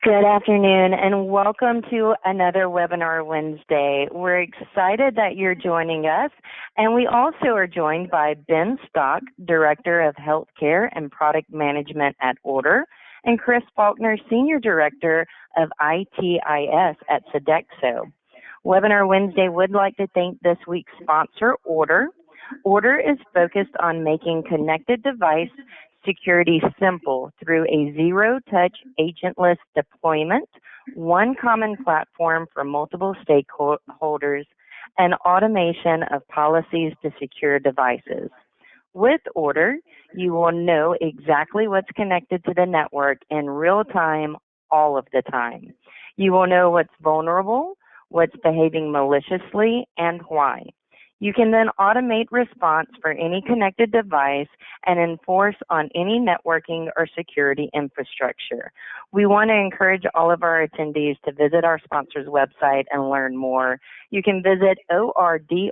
Good afternoon and welcome to another Webinar Wednesday. We're excited that you're joining us, and we also are joined by Ben Stock, Director of Healthcare and Product Management at Ordr, and Chris Falkner, Senior Director of ITIS at Sodexo. Webinar Wednesday would like to thank this week's sponsor, Ordr. Ordr is focused on making connected device security simple through a zero-touch agentless deployment, one common platform for multiple stakeholders, and automation of policies to secure devices. With Ordr, you will know exactly what's connected to the network in real time, all of the time. You will know what's vulnerable, what's behaving maliciously, and why. You can then automate response for any connected device and enforce on any networking or security infrastructure. We want to encourage all of our attendees to visit our sponsor's website and learn more. You can visit ordr.net,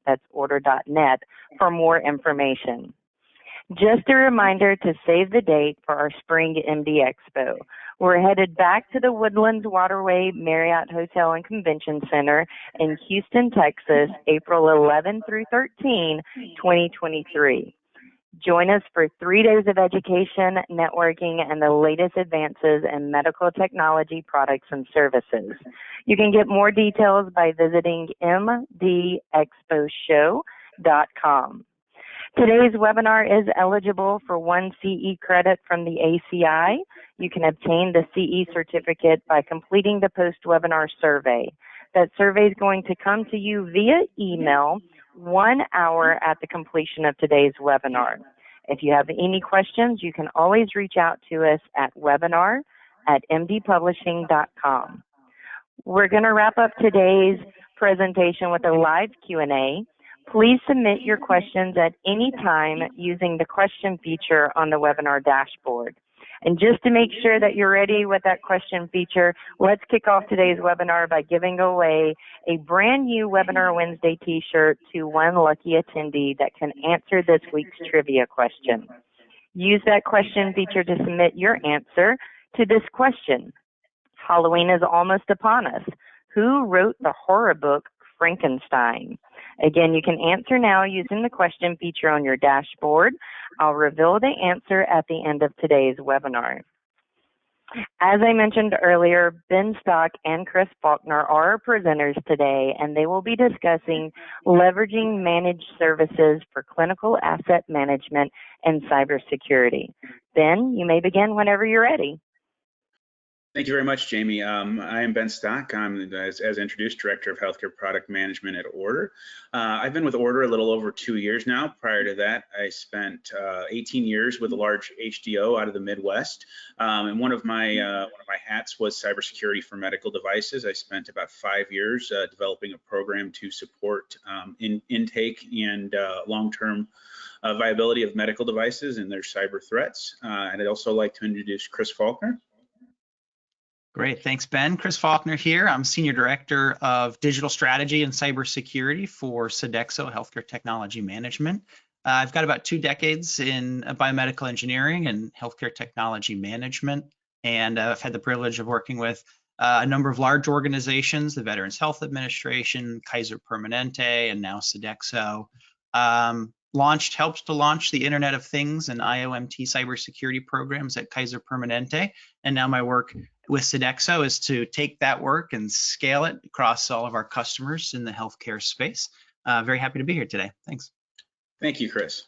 that's ordr.net, for more information. Just a reminder to save the date for our Spring MD Expo. We're headed back to the Woodlands Waterway Marriott Hotel and Convention Center in Houston, Texas, April 11 through 13, 2023. Join us for 3 days of education, networking, and the latest advances in medical technology products and services. You can get more details by visiting mdexposhow.com. Today's webinar is eligible for 1 CE credit from the ACI. You can obtain the CE certificate by completing the post-webinar survey. That survey is going to come to you via email 1 hour at the completion of today's webinar. If you have any questions, you can always reach out to us at webinar@mdpublishing.com. We're going to wrap up today's presentation with a live Q&A. Please submit your questions at any time using the question feature on the webinar dashboard. And just to make sure that you're ready with that question feature, let's kick off today's webinar by giving away a brand new Webinar Wednesday t-shirt to one lucky attendee that can answer this week's trivia question. Use that question feature to submit your answer to this question. Halloween is almost upon us. Who wrote the horror book Frankenstein? Again, you can answer now using the question feature on your dashboard. I'll reveal the answer at the end of today's webinar. As I mentioned earlier, Ben Stock and Chris Falkner are our presenters today, and they will be discussing leveraging managed services for clinical asset management and cybersecurity. Ben, you may begin whenever you're ready. Thank you very much, Jamie. I am Ben Stock. I'm, as introduced, Director of Healthcare Product Management at Ordr. I've been with Ordr a little over 2 years now. Prior to that, I spent 18 years with a large HDO out of the Midwest. And one of my hats was cybersecurity for medical devices. I spent about 5 years developing a program to support intake and long-term viability of medical devices and their cyber threats. And I'd also like to introduce Chris Falkner. Great, thanks, Ben. Chris Falkner here. I'm Senior Director of Digital Strategy and Cybersecurity for Sodexo Healthcare Technology Management. I've got about 2 decades in biomedical engineering and healthcare technology management, and I've had the privilege of working with a number of large organizations, the Veterans Health Administration, Kaiser Permanente, and now Sodexo. Helped to launch the Internet of Things and IoMT cybersecurity programs at Kaiser Permanente. And now my work with Sodexo is to take that work and scale it across all of our customers in the healthcare space. Very happy to be here today. Thanks. Thank you, Chris.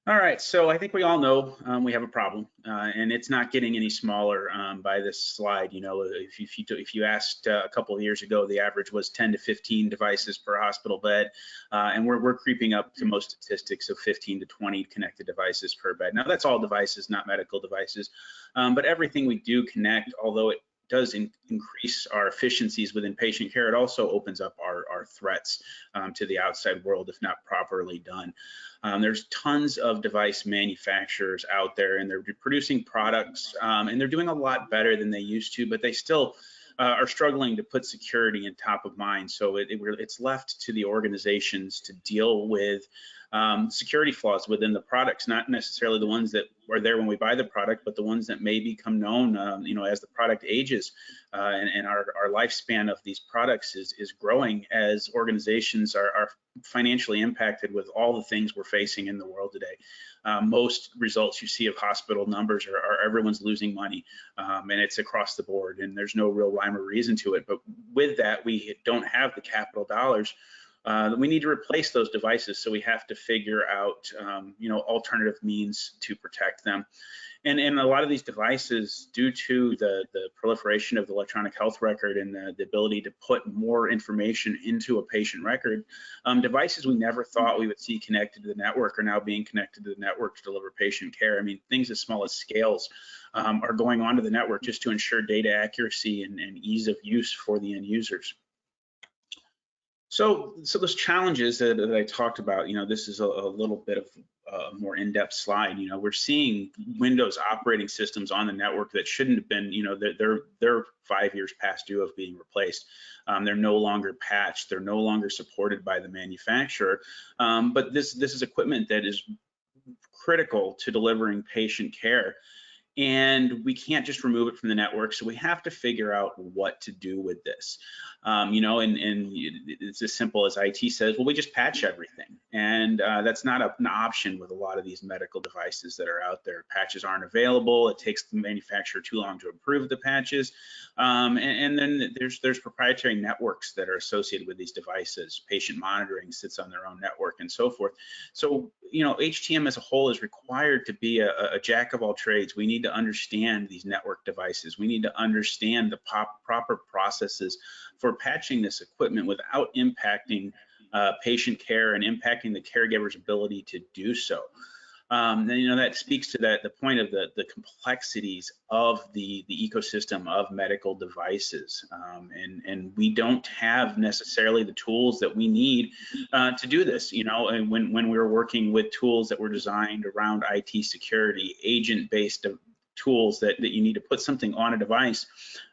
All right, so I think we all know we have a problem, and it's not getting any smaller by this slide. You know, if you asked a couple of years ago, the average was 10 to 15 devices per hospital bed, and we're creeping up to most statistics of 15 to 20 connected devices per bed. Now, that's all devices, not medical devices, but everything we do connect, although it does increase our efficiencies within patient care, it also opens up our threats to the outside world if not properly done. There's tons of device manufacturers out there, and they're producing products, and they're doing a lot better than they used to, but they still are struggling to put security in top of mind. So it's left to the organizations to deal with security flaws within the products, not necessarily the ones that are there when we buy the product, but the ones that may become known, as the product ages, and our lifespan of these products is growing as organizations are financially impacted with all the things we're facing in the world today. Most results you see of hospital numbers are everyone's losing money, and it's across the board, and there's no real rhyme or reason to it. But with that, we don't have the capital dollars. We need to replace those devices, so we have to figure out, alternative means to protect them. And a lot of these devices, due to the proliferation of the electronic health record and the ability to put more information into a patient record, devices we never thought we would see connected to the network are now being connected to the network to deliver patient care. I mean, things as small as scales are going onto the network just to ensure data accuracy and ease of use for the end users. So those challenges that I talked about, this is a little bit of a more in-depth slide. We're seeing Windows operating systems on the network that shouldn't have been, they're 5 years past due of being replaced. They're no longer patched. They're no longer supported by the manufacturer. But this is equipment that is critical to delivering patient care. And we can't just remove it from the network, so we have to figure out what to do with this. And it's as simple as IT says, well, we just patch everything. And that's not an option with a lot of these medical devices that are out there. Patches aren't available. It takes the manufacturer too long to approve the patches. And then there's proprietary networks that are associated with these devices. Patient monitoring sits on their own network and so forth. So, HTM as a whole is required to be a jack of all trades. We need to understand these network devices. We need to understand the proper processes for patching this equipment without impacting patient care and impacting the caregiver's ability to do so. And that speaks to the point of the complexities of the ecosystem of medical devices, and we don't have necessarily the tools that we need to do this. And when we're working with tools that were designed around IT security, agent-based tools that you need to put something on a device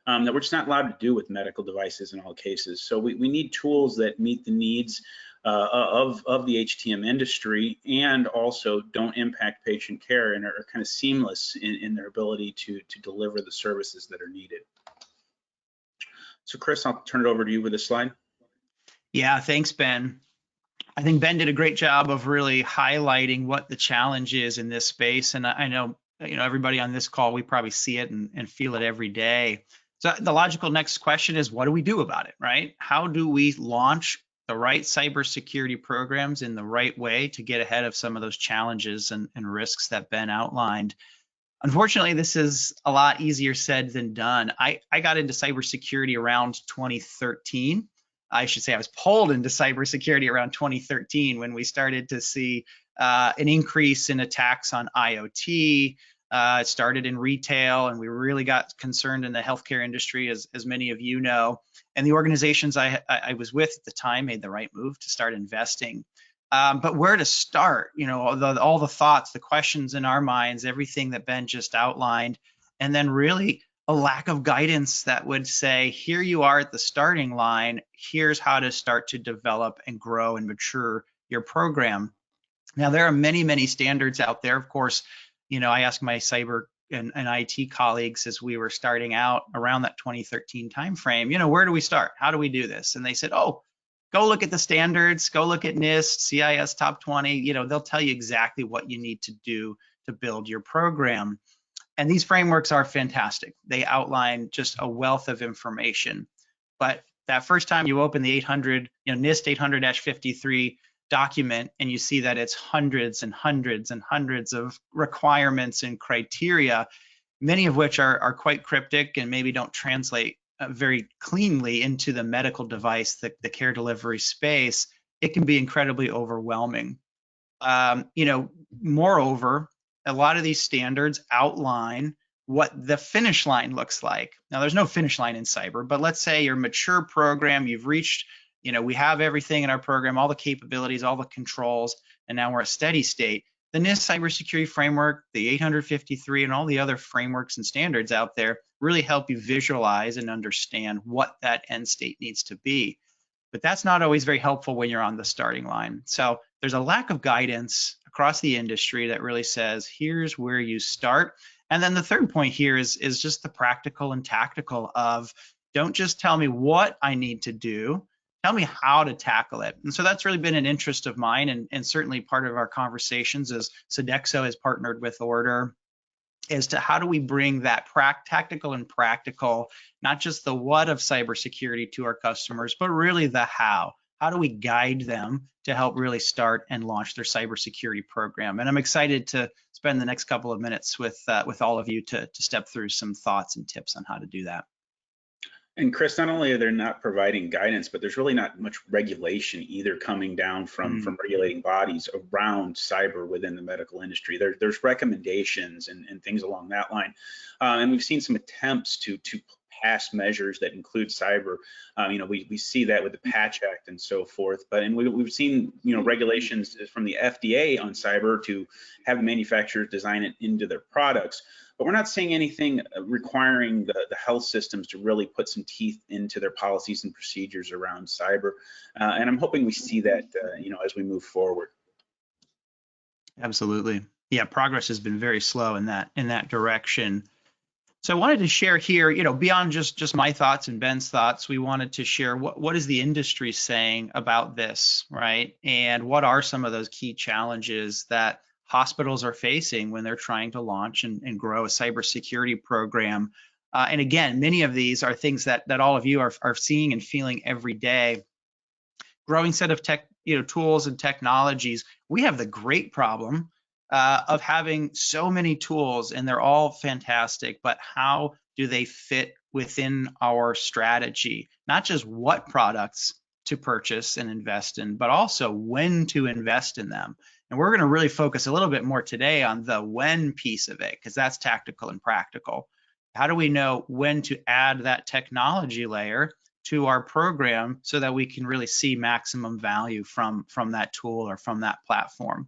that we're just not allowed to do with medical devices in all cases. So we need tools that meet the needs of the HTM industry and also don't impact patient care and are kind of seamless in their ability to deliver the services that are needed. So Chris, I'll turn it over to you with this slide. Yeah, thanks, Ben. I think Ben did a great job of really highlighting what the challenge is in this space. And I know, everybody on this call, we probably see it and feel it every day. So the logical next question is, what do we do about it, right? How do we launch the right cybersecurity programs in the right way to get ahead of some of those challenges and risks that Ben outlined? Unfortunately, this is a lot easier said than done. I got into cybersecurity around 2013. I should say I was pulled into cybersecurity around 2013 when we started to see an increase in attacks on IoT. It started in retail, and we really got concerned in the healthcare industry, as many of you know. And the organizations I was with at the time made the right move to start investing. But where to start? All the thoughts, the questions in our minds, everything that Ben just outlined, and then really a lack of guidance that would say, here you are at the starting line, here's how to start to develop and grow and mature your program. Now, there are many, many standards out there. Of course, I asked my cyber and IT colleagues as we were starting out around that 2013 timeframe, where do we start? How do we do this? And they said, oh, go look at the standards, go look at NIST, CIS Top 20. They'll tell you exactly what you need to do to build your program. And these frameworks are fantastic. They outline just a wealth of information. But that first time you open the 800, NIST 800-53 document, and you see that it's hundreds and hundreds and hundreds of requirements and criteria, many of which are quite cryptic and maybe don't translate very cleanly into the medical device, the care delivery space, it can be incredibly overwhelming. Moreover, a lot of these standards outline what the finish line looks like. Now, there's no finish line in cyber, but let's say your mature program, you've reached, we have everything in our program, all the capabilities, all the controls, and now we're at steady state. The NIST cybersecurity framework, the 853, and all the other frameworks and standards out there really help you visualize and understand what that end state needs to be. But that's not always very helpful when you're on the starting line. So there's a lack of guidance across the industry that really says, here's where you start. And then the third point here is just the practical and tactical of, don't just tell me what I need to do, tell me how to tackle it. And so that's really been an interest of mine, and certainly part of our conversations as Sodexo has partnered with Ordr, as to how do we bring that tactical and practical, not just the what of cybersecurity to our customers, but really the how. How do we guide them to help really start and launch their cybersecurity program? And I'm excited to spend the next couple of minutes with all of you to step through some thoughts and tips on how to do that. And Chris, not only are they not providing guidance, but there's really not much regulation either coming down from regulating bodies around cyber within the medical industry. There's recommendations and things along that line. And we've seen some attempts to pass measures that include cyber. We see that with the Patch Act and so forth. But we've seen regulations from the FDA on cyber to have manufacturers design it into their products. But we're not seeing anything requiring the health systems to really put some teeth into their policies and procedures around cyber. And I'm hoping we see that, as we move forward. Absolutely. Yeah, progress has been very slow in that direction. So I wanted to share here, beyond just my thoughts and Ben's thoughts, we wanted to share what is the industry saying about this, right? And what are some of those key challenges that hospitals are facing when they're trying to launch and grow a cybersecurity program. And again, many of these are things that all of you are seeing and feeling every day. Growing set of tools and technologies. We have the great problem of having so many tools, and they're all fantastic, but how do they fit within our strategy? Not just what products to purchase and invest in, but also when to invest in them. And we're going to really focus a little bit more today on the when piece of it, because that's tactical and practical. How do we know when to add that technology layer to our program so that we can really see maximum value from that tool or from that platform?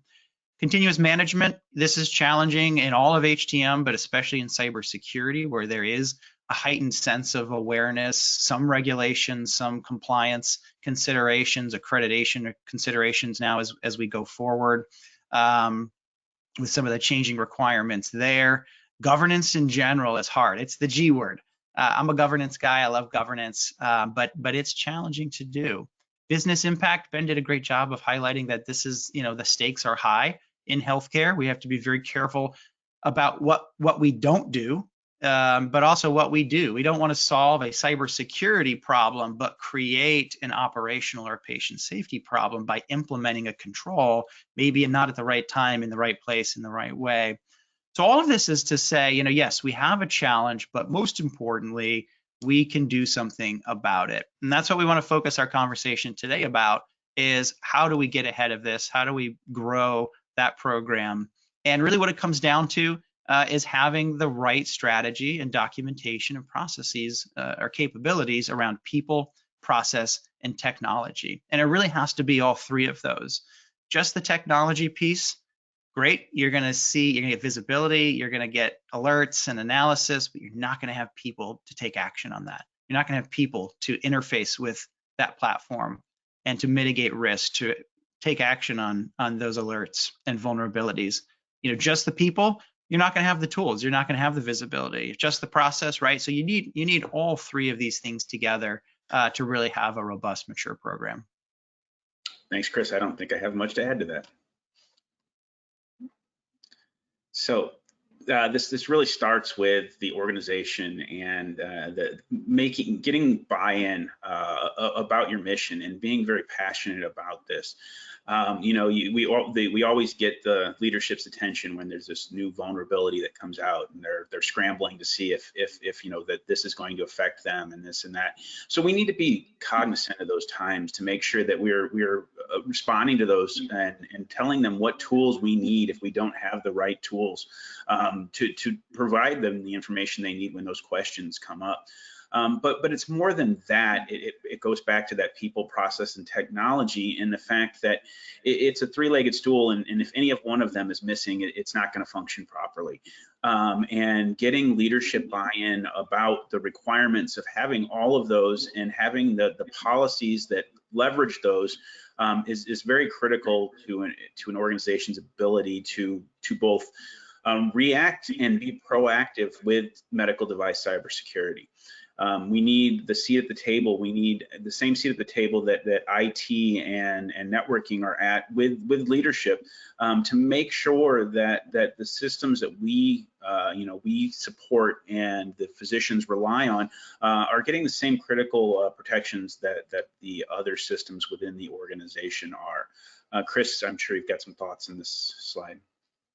Continuous management, this is challenging in all of HTM, but especially in cybersecurity, where there is a heightened sense of awareness, some regulations, some compliance considerations, accreditation considerations now as we go forward with some of the changing requirements there. Governance in general is hard. It's the G word. I'm a governance guy. I love governance, but it's challenging to do. Business impact, Ben did a great job of highlighting that this is, the stakes are high in healthcare. We have to be very careful about what we don't do, but also what we do. We don't want to solve a cybersecurity problem, but create an operational or patient safety problem by implementing a control, maybe not at the right time, in the right place, in the right way. So all of this is to say, yes, we have a challenge, but most importantly, we can do something about it. And that's what we want to focus our conversation today about, is how do we get ahead of this? How do we grow that program? And really what it comes down to is having the right strategy and documentation and processes or capabilities around people, process, and technology. And it really has to be all three of those. Just the technology piece, great, you're going to get visibility, you're going to get alerts and analysis, but you're not going to have people to take action on that. You're not going to have people to interface with that platform and to mitigate risk, to take action on those alerts and vulnerabilities. Just the people, you're not going to have the tools, you're not going to have the visibility, just the process, right? So you need all three of these things together to really have a robust, mature program. Thanks, Chris. I don't think I have much to add to that. So this really starts with the organization and getting buy-in about your mission and being very passionate about this. We always get the leadership's attention when there's this new vulnerability that comes out, and they're scrambling to see if that this is going to affect them and this and that. So we need to be cognizant of those times to make sure that we're responding to those and telling them what tools we need if we don't have the right tools to provide them the information they need when those questions come up. But it's more than that. It goes back to that people, process, and technology, and the fact that it's a three-legged stool, and if any of one of them is missing, it's not going to function properly. And getting leadership buy-in about the requirements of having all of those and having the policies that leverage those is very critical to an organization's ability to both react and be proactive with medical device cybersecurity. We need the seat at the table. We need the same seat at the table that IT and networking are at with leadership to make sure that the systems that we support and the physicians rely on are getting the same critical protections that the other systems within the organization are. Chris, I'm sure you've got some thoughts in this slide.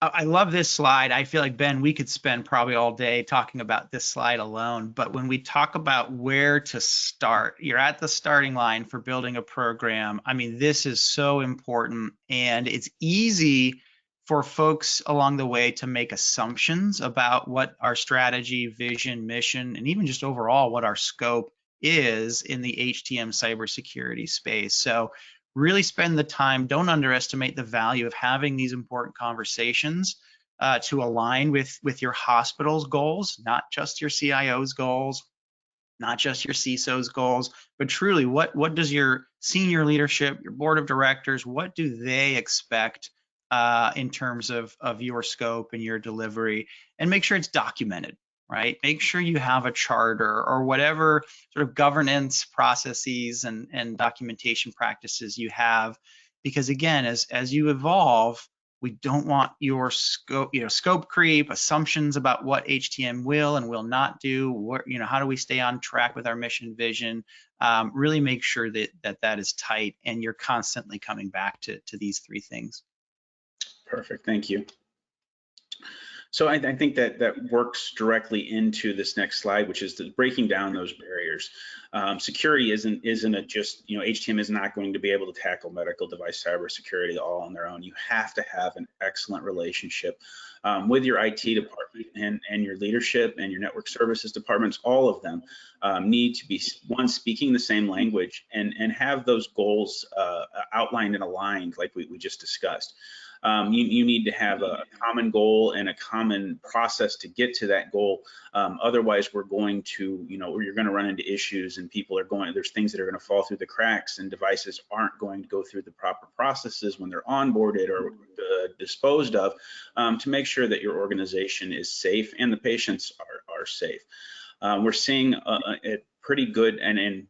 I love this slide. I feel like, Ben, we could spend probably all day talking about this slide alone. But when we talk about where to start, you're at the starting line for building a program. I mean, this is so important. And it's easy for folks along the way to make assumptions about what our strategy, vision, mission, and even just overall what our scope is in the HTM cybersecurity space. So really spend the time. Don't underestimate the value of having these important conversations to align with your hospital's goals, not just your CIO's goals, not just your CISO's goals, but truly what does your senior leadership, your board of directors, what do they expect in terms of your scope and your delivery, and make sure it's documented. Right? Make sure you have a charter or whatever sort of governance processes and documentation practices you have, because again, as you evolve, we don't want your scope creep, assumptions about what HTM will and will not do. How do we stay on track with our mission vision? Really make sure that is tight and you're constantly coming back to these three things. Perfect. Thank you. So I think that works directly into this next slide, which is breaking down those barriers. Security isn't just, HTM is not going to be able to tackle medical device cybersecurity all on their own. You have to have an excellent relationship with your IT department and your leadership and your network services departments. All of them need to be, one, speaking the same language and have those goals outlined and aligned like we just discussed. You need to have a common goal and a common process to get to that goal. Otherwise, we're going to, you're going to run into issues, and there's things that are going to fall through the cracks, and devices aren't going to go through the proper processes when they're onboarded or disposed of to make sure that your organization is safe and the patients are safe. We're seeing a pretty good, and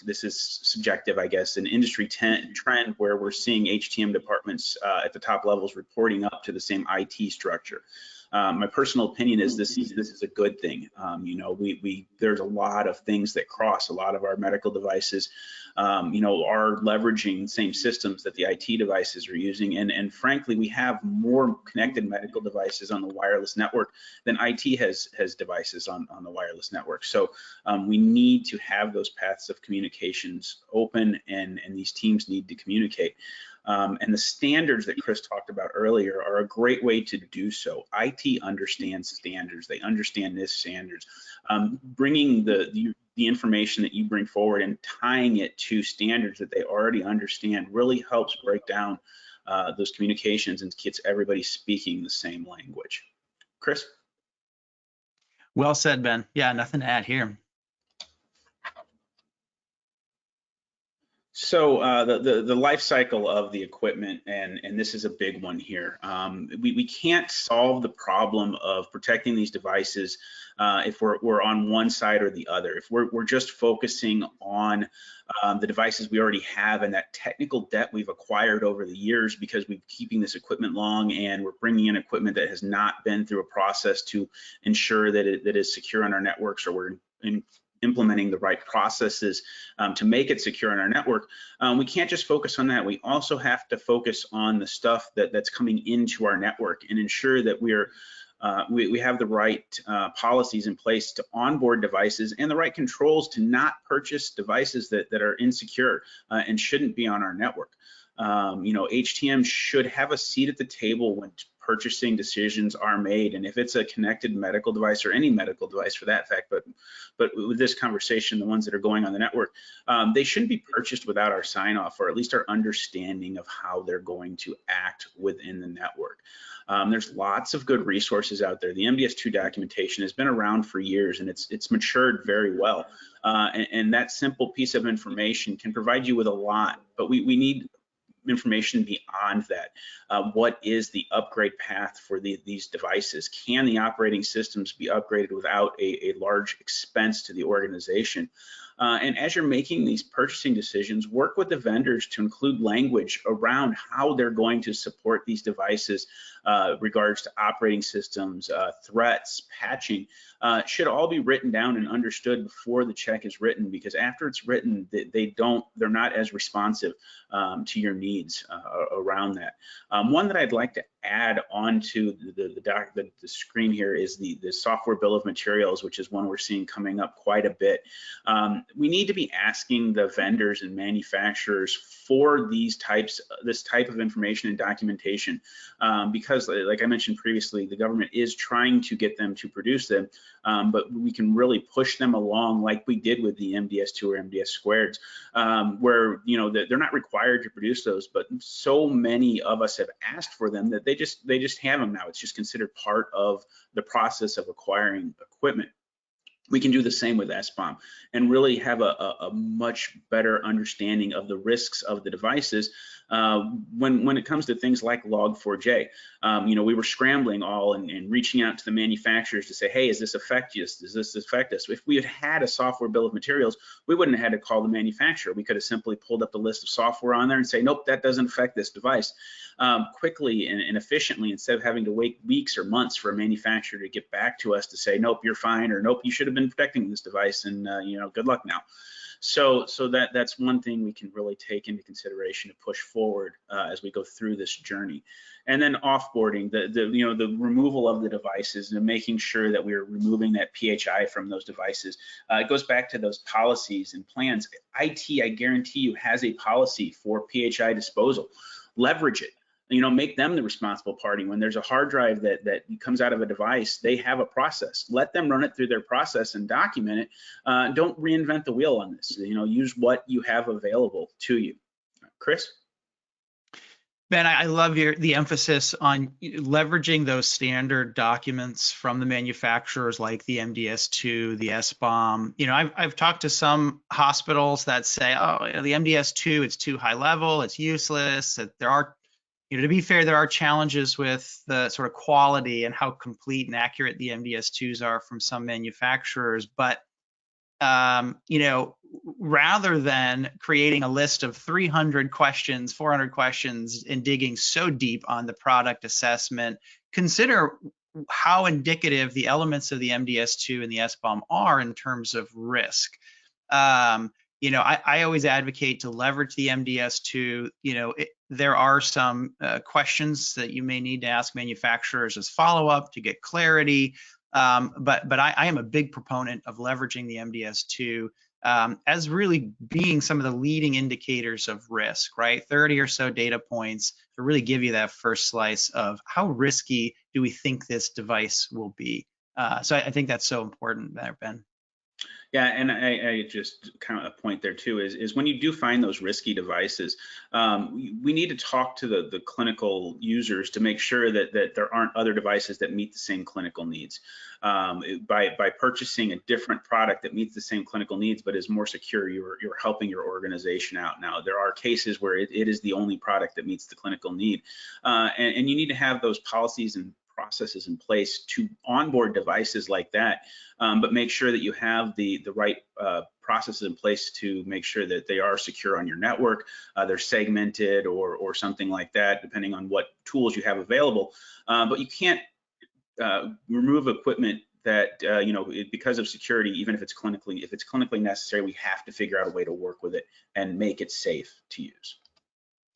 this is subjective, I guess, an industry trend where we're seeing HTM departments at the top levels reporting up to the same IT structure. My personal opinion is this is a good thing. There's a lot of things that cross. A lot of our medical devices, are leveraging the same systems that the IT devices are using, and frankly, we have more connected medical devices on the wireless network than IT has devices on the wireless network. So we need to have those paths of communications open, and these teams need to communicate. And the standards that Chris talked about earlier are a great way to do so. IT understands standards. They understand NIST standards. Bringing the information that you bring forward and tying it to standards that they already understand really helps break down those communications and gets everybody speaking the same language. Chris? Well said, Ben. Yeah, nothing to add here. So the life cycle of the equipment, and this is a big one here. We can't solve the problem of protecting these devices if we're on one side or the other. If we're just focusing on the devices we already have and that technical debt we've acquired over the years because we've keeping this equipment long, and we're bringing in equipment that has not been through a process to ensure that it is secure on our networks, or we're implementing the right processes to make it secure in our network. We can't just focus on that. We also have to focus on the stuff that's coming into our network and ensure that we have the right policies in place to onboard devices and the right controls to not purchase devices that are insecure and shouldn't be on our network. HTM should have a seat at the table when purchasing decisions are made. And if it's a connected medical device or any medical device for that fact, but with this conversation, the ones that are going on the network, they shouldn't be purchased without our sign off, or at least our understanding of how they're going to act within the network. There's lots of good resources out there. The MDS2 documentation has been around for years, and it's matured very well. And that simple piece of information can provide you with a lot, but we need information beyond that. What is the upgrade path for these devices? Can the operating systems be upgraded without a large expense to the organization? And as you're making these purchasing decisions, work with the vendors to include language around how they're going to support these devices, regards to operating systems, threats, patching. Should all be written down and understood before the check is written, because after it's written, they're not as responsive to your needs around that. One that I'd like to add onto the screen here is the software bill of materials, which is one we're seeing coming up quite a bit. We need to be asking the vendors and manufacturers for this type of information and documentation, because like I mentioned previously, the government is trying to get them to produce them, but we can really push them along like we did with the MDS2 or MDS squareds, where they're not required to produce those, but so many of us have asked for them that they just have them now. It's just considered part of the process of acquiring equipment. We can do the same with SBOM and really have a much better understanding of the risks of the devices when it comes to things like Log4j. We were scrambling all and reaching out to the manufacturers to say, hey, does this affect us? Does this affect us? If we had had a software bill of materials, we wouldn't have had to call the manufacturer. We could have simply pulled up the list of software on there and say, nope, that doesn't affect this device, quickly and efficiently, instead of having to wait weeks or months for a manufacturer to get back to us to say, nope, you're fine, or nope, you should have been protecting this device, and good luck now. So that's one thing we can really take into consideration to push forward as we go through this journey. And then offboarding, the removal of the devices and making sure that we're removing that PHI from those devices. It goes back to those policies and plans. IT, I guarantee you, has a policy for PHI disposal. Leverage it. Make them the responsible party. When there's a hard drive that comes out of a device, they have a process. Let them run it through their process and document it. Don't reinvent the wheel on this. Use what you have available to you. Chris? Ben, I love the emphasis on leveraging those standard documents from the manufacturers like the MDS2, the SBOM. I've talked to some hospitals that say, oh, the MDS2, it's too high level, it's useless. That there are, to be fair, there are challenges with the sort of quality and how complete and accurate the MDS2s are from some manufacturers. But rather than creating a list of 300 questions, 400 questions, and digging so deep on the product assessment, consider how indicative the elements of the MDS2 and the SBOM are in terms of risk. I always advocate to leverage the MDS2. There are some questions that you may need to ask manufacturers as follow-up to get clarity. But I am a big proponent of leveraging the MDS2 as really being some of the leading indicators of risk, right? 30 or so data points to really give you that first slice of how risky do we think this device will be. So I think that's so important there, Ben. Yeah, and I just kind of a point there too is when you do find those risky devices, we need to talk to the clinical users to make sure that there aren't other devices that meet the same clinical needs. By purchasing a different product that meets the same clinical needs but is more secure, you're helping your organization out. Now, there are cases where it is the only product that meets the clinical need, and you need to have those policies and processes in place to onboard devices like that, but make sure that you have the right processes in place to make sure that they are secure on your network, they're segmented or something like that, depending on what tools you have available. But you can't remove equipment that because of security, even if it's clinically necessary, we have to figure out a way to work with it and make it safe to use.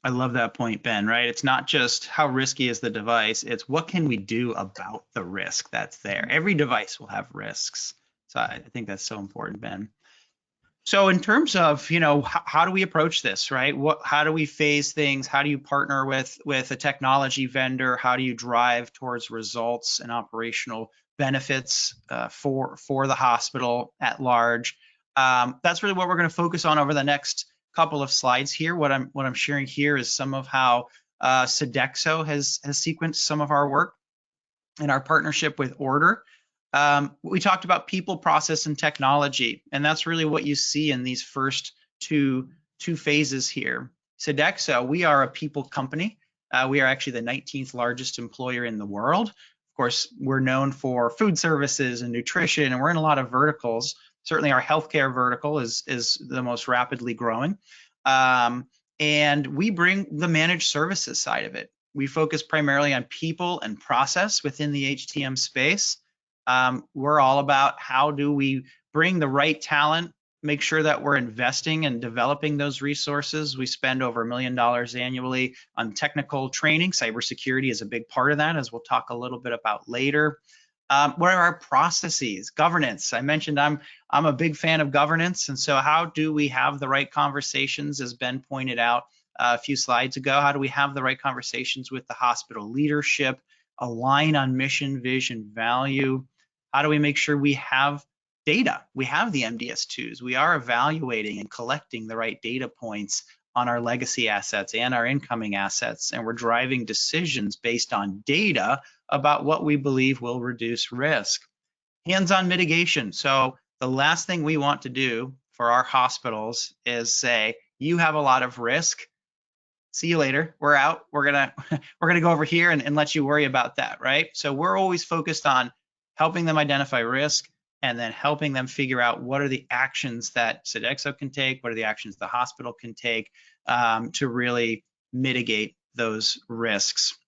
I love that point, Ben, right? It's not just how risky is the device, it's what can we do about the risk that's there. Every device will have risks. So I think that's so important, Ben. So in terms of, how do we approach this, right? How do we phase things? How do you partner with a technology vendor? How do you drive towards results and operational benefits for the hospital at large? That's really what we're going to focus on over the next couple of slides here. What I'm sharing here is some of how Sodexo has sequenced some of our work in our partnership with Ordr. We talked about people, process, and technology, and that's really what you see in these first two phases here. Sodexo, we are a people company. We are actually the 19th largest employer in the world. Of course, we're known for food services and nutrition, and we're in a lot of verticals. Certainly our healthcare vertical is the most rapidly growing. And we bring the managed services side of it. We focus primarily on people and process within the HTM space. We're all about how do we bring the right talent, make sure that we're investing and developing those resources. We spend over $1 million annually on technical training. Cybersecurity is a big part of that, as we'll talk a little bit about later. What are our processes? Governance. I mentioned I'm a big fan of governance, and so how do we have the right conversations, as Ben pointed out a few slides ago? How do we have the right conversations with the hospital leadership, align on mission, vision, value? How do we make sure we have data? We have the MDS2s. We are evaluating and collecting the right data points on our legacy assets and our incoming assets, and we're driving decisions based on data about what we believe will reduce risk. Hands-on mitigation. So the last thing we want to do for our hospitals is say, you have a lot of risk. See you later. We're out. We're gonna go over here and let you worry about that, right? So we're always focused on helping them identify risk and then helping them figure out what are the actions that Sodexo can take, what are the actions the hospital can take to really mitigate those risks.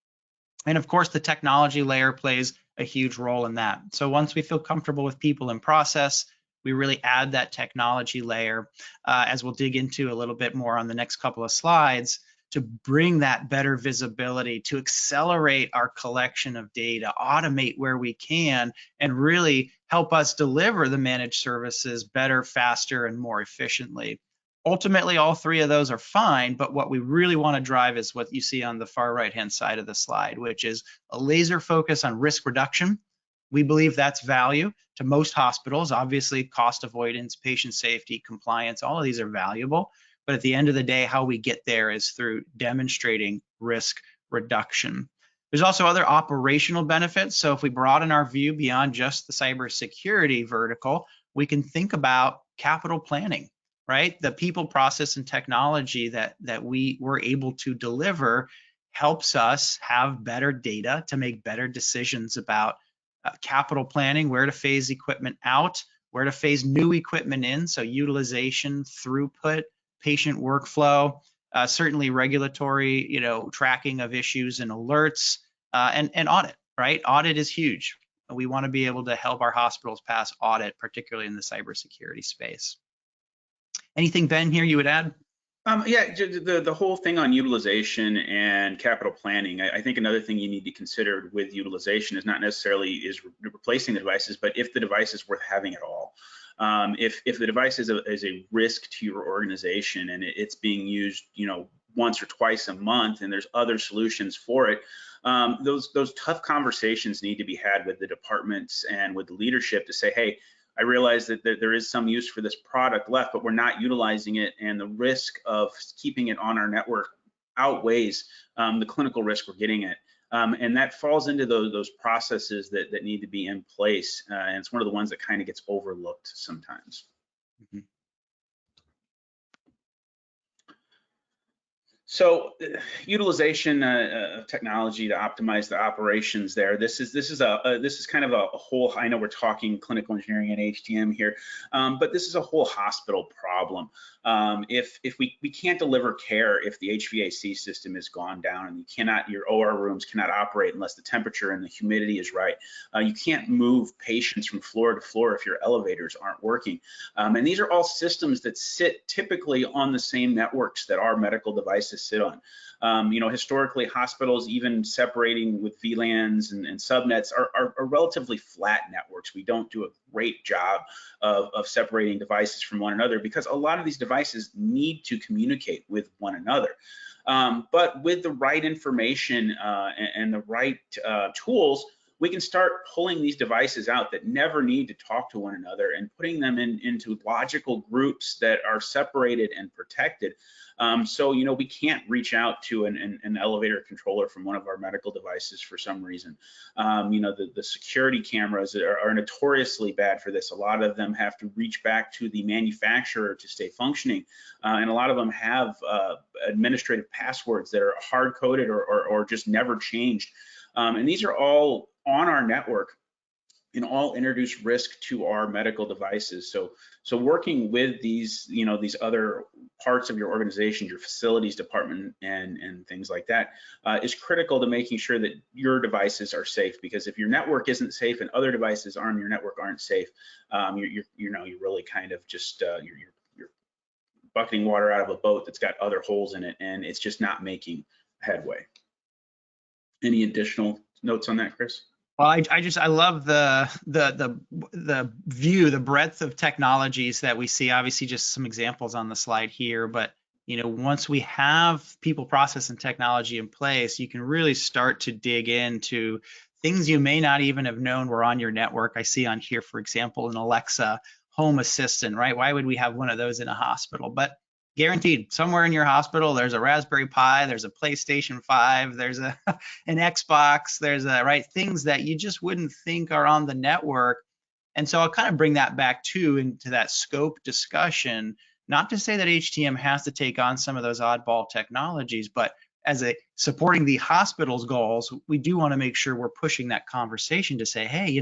And of course, the technology layer plays a huge role in that. So once we feel comfortable with people and process, we really add that technology layer, as we'll dig into a little bit more on the next couple of slides, to bring that better visibility, to accelerate our collection of data, automate where we can, and really help us deliver the managed services better, faster, and more efficiently. Ultimately, all three of those are fine, but what we really want to drive is what you see on the far right-hand side of the slide, which is a laser focus on risk reduction. We believe that's value to most hospitals. Obviously, cost avoidance, patient safety, compliance, all of these are valuable. But at the end of the day, how we get there is through demonstrating risk reduction. There's also other operational benefits. So if we broaden our view beyond just the cybersecurity vertical, we can think about capital planning, right? The people, process, and technology that we were able to deliver helps us have better data to make better decisions about capital planning, where to phase equipment out, where to phase new equipment in, so utilization, throughput, patient workflow, certainly regulatory, tracking of issues and alerts, and audit, right? Audit is huge. We want to be able to help our hospitals pass audit, particularly in the cybersecurity space. Anything, Ben, here you would add? Yeah, the whole thing on utilization and capital planning, I think another thing you need to consider with utilization is not necessarily is replacing the devices, but if the device is worth having at all. If the device is a risk to your organization and it's being used, once or twice a month, and there's other solutions for it, those tough conversations need to be had with the departments and with the leadership to say, hey, I realize that there is some use for this product left, but we're not utilizing it, and the risk of keeping it on our network outweighs the clinical risk we're getting at. And that falls into those processes that need to be in place. And it's one of the ones that kind of gets overlooked sometimes. Mm-hmm. So utilization of technology to optimize the operations there. This is kind of a whole. I know we're talking clinical engineering and HTM here, but this is a whole hospital problem. If we can't deliver care if the HVAC system is gone down and your OR rooms cannot operate unless the temperature and the humidity is right. You can't move patients from floor to floor if your elevators aren't working. And these are all systems that sit typically on the same networks that our medical devices sit on. Historically, hospitals, even separating with VLANs and subnets, are relatively flat networks. We don't do a great job of separating devices from one another because a lot of these devices need to communicate with one another. But with the right information and the right tools, we can start pulling these devices out that never need to talk to one another and putting them into logical groups that are separated and protected. So we can't reach out to an elevator controller from one of our medical devices for some reason. The security cameras are notoriously bad for this. A lot of them have to reach back to the manufacturer to stay functioning, and a lot of them have administrative passwords that are hard-coded or just never changed. And these are all on our network and all introduce risk to our medical devices. So working with these, these other parts of your organization, your facilities department and things like that is critical to making sure that your devices are safe. Because if your network isn't safe and other devices on your network aren't safe, you're really kind of just you're bucketing water out of a boat that's got other holes in it, and it's just not making headway. Any additional notes on that, Chris? Well, I love the view, the breadth of technologies that we see. Obviously, just some examples on the slide here, but once we have people, process, and technology in place, you can really start to dig into things you may not even have known were on your network. I see on here, for example, an Alexa home assistant, right? Why would we have one of those in a hospital? But guaranteed, somewhere in your hospital, there's a Raspberry Pi, there's a PlayStation 5, there's an Xbox, there's things that you just wouldn't think are on the network. And so I'll kind of bring that back into that scope discussion, not to say that HTM has to take on some of those oddball technologies, but as supporting the hospital's goals, we do want to make sure we're pushing that conversation to say, hey,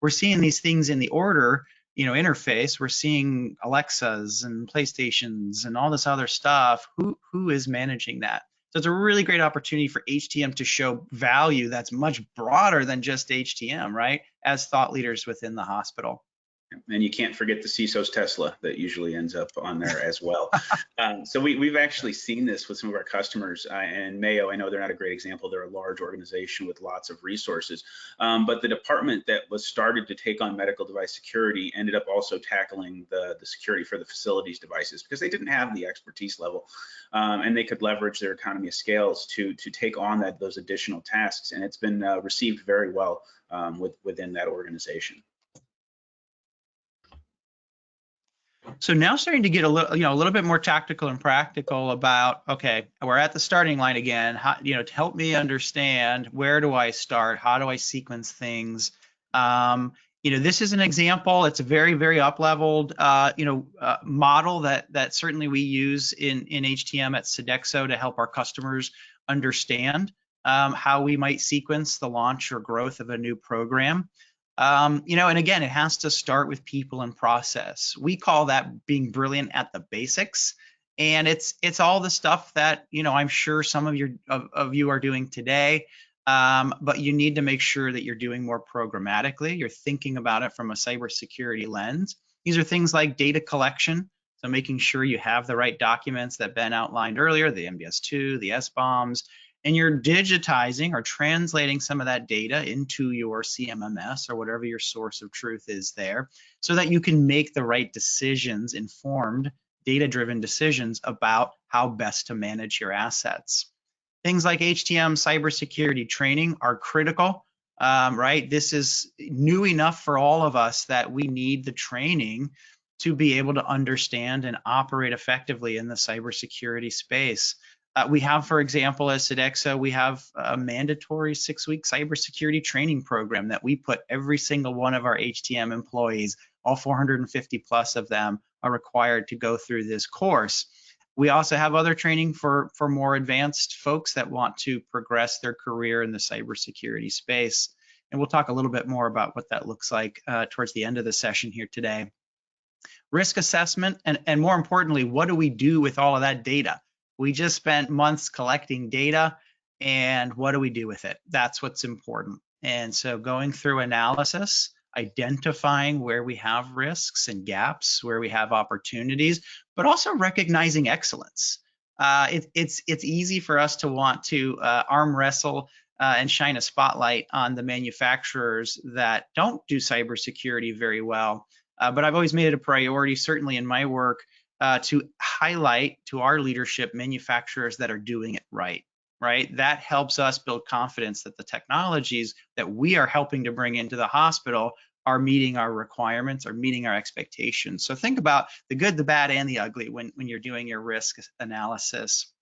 we're seeing these things in the Ordr interface. We're seeing Alexas and PlayStations and all this other stuff. Who is managing that? So it's a really great opportunity for HTM to show value that's much broader than just HTM, right? As thought leaders within the hospital. And you can't forget the CISO's Tesla that usually ends up on there as well. So we've actually seen this with some of our customers. And Mayo, I know they're not a great example. They're a large organization with lots of resources. But the department that was started to take on medical device security ended up also tackling the security for the facilities devices because they didn't have the expertise level. And they could leverage their economy of scales to take on those additional tasks. And it's been received very well within that organization. So now starting to get a little bit more tactical and practical about, okay, we're at the starting line again. How, to help me understand, where do I start? How do I sequence things? This is an example. It's a very, very up-leveled, model that certainly we use in HTM at Sodexo to help our customers understand how we might sequence the launch or growth of a new program. And again, it has to start with people and process. We call that being brilliant at the basics. And it's all the stuff that, I'm sure some of you are doing today, but you need to make sure that you're doing more programmatically. You're thinking about it from a cybersecurity lens. These are things like data collection. So making sure you have the right documents that Ben outlined earlier, the MBS2, the SBOMs, and you're digitizing or translating some of that data into your CMMS or whatever your source of truth is there, so that you can make the right decisions, informed, data-driven decisions about how best to manage your assets. Things like HTM cybersecurity training are critical, right? This is new enough for all of us that we need the training to be able to understand and operate effectively in the cybersecurity space. We have, for example, as Sodexo, we have a mandatory 6-week cybersecurity training program that we put every single one of our HTM employees, all 450 plus of them, are required to go through this course. We also have other training for more advanced folks that want to progress their career in the cybersecurity space. And we'll talk a little bit more about what that looks like towards the end of the session here today. Risk assessment, and more importantly, what do we do with all of that data? We just spent months collecting data, and what do we do with it? That's what's important. And so going through analysis, identifying where we have risks and gaps, where we have opportunities, but also recognizing excellence. It's easy for us to want to arm wrestle and shine a spotlight on the manufacturers that don't do cybersecurity very well. But I've always made it a priority, certainly in my work, to highlight to our leadership manufacturers that are doing it right. Right? That helps us build confidence that the technologies that we are helping to bring into the hospital are meeting our requirements, are meeting our expectations. So think about the good, the bad, and the ugly when you're doing your risk analysis.